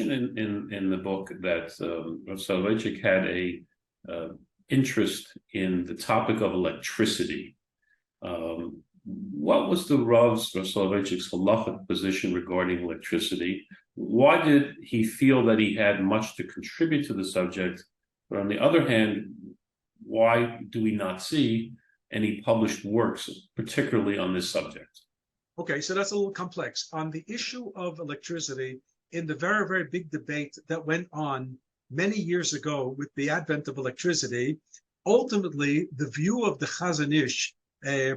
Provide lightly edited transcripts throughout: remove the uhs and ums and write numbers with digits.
mention in the book that Rav Soloveitchik had a interest in the topic of electricity. What was the Rav Soloveitchik's halachic position regarding electricity? Why did he feel that he had much to contribute to the subject? But on the other hand, why do we not see any published works, particularly on this subject? Okay, so that's a little complex. On the issue of electricity, in the very, very big debate that went on many years ago with the advent of electricity, ultimately the view of the Chazon Ish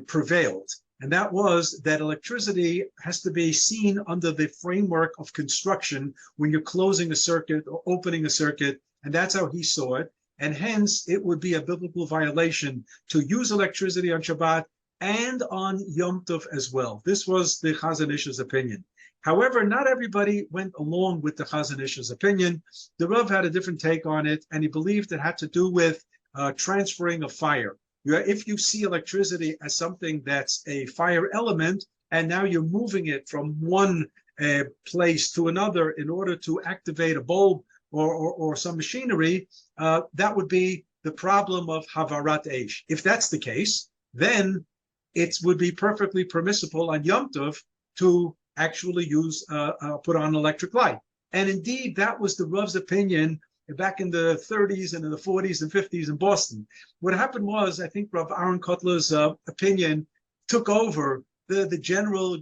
prevailed. And that was that electricity has to be seen under the framework of construction when you're closing a circuit or opening a circuit. And that's how he saw it. And hence, it would be a biblical violation to use electricity on Shabbat and on Yom Tov as well. This was the Chazon Ish's opinion. However, not everybody went along with the Chazon Ish's opinion. The Rav had a different take on it, and he believed it had to do with transferring of fire. If you see electricity as something that's a fire element, and now you're moving it from one place to another in order to activate a bulb or some machinery, that would be the problem of havarat eish. If that's the case, then it would be perfectly permissible on Yom Tov to actually use put on electric light. And indeed, that was the Rav's opinion back in the 30s and in the 40s and 50s in Boston. What happened was, I think Rav Aaron Kotler's opinion took over the general,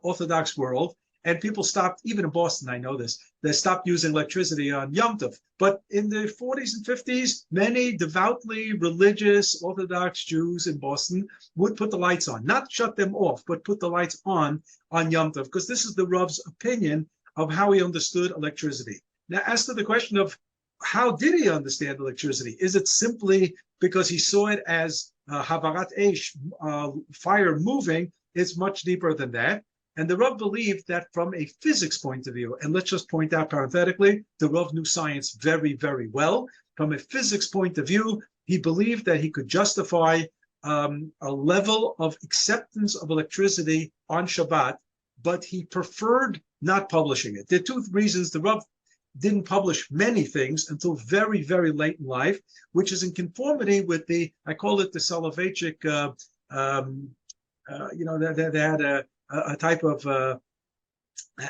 Orthodox world, and people stopped, even in Boston, I know this, they stopped using electricity on Yom Tov. But in the 40s and 50s, many devoutly religious Orthodox Jews in Boston would put the lights on, not shut them off, but put the lights on Yom Tov, because this is the Rav's opinion of how he understood electricity. Now, as to the question of how did he understand electricity? Is it simply because he saw it as havarat eish, fire moving? It's much deeper than that. And the Rav believed that from a physics point of view, and let's just point out parenthetically, the Rav knew science very, very well. From a physics point of view, he believed that he could justify a level of acceptance of electricity on Shabbat, but he preferred not publishing it. There are two reasons. The Rav didn't publish many things until very, very late in life, which is in conformity with I call it the Soloveitchik, they had a type of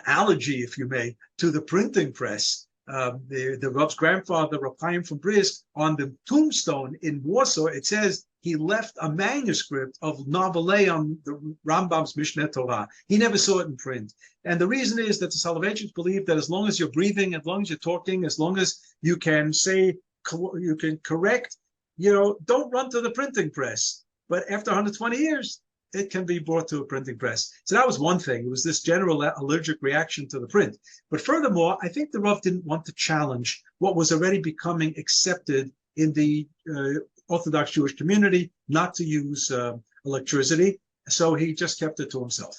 allergy, if you may, to the printing press. The Rav's grandfather, Rav Chaim from Brisk, on the tombstone in Warsaw, it says he left a manuscript of Novelei on the Rambam's Mishneh Torah. He never saw it in print. And the reason is that the Soloveitchiks believe that as long as you're breathing, as long as you're talking, as long as you can say, you can correct, don't run to the printing press. But after 120 years, it can be brought to a printing press. So that was one thing. It was this general allergic reaction to the print. But furthermore, I think the Rav didn't want to challenge what was already becoming accepted in the Orthodox Jewish community, not to use electricity. So he just kept it to himself.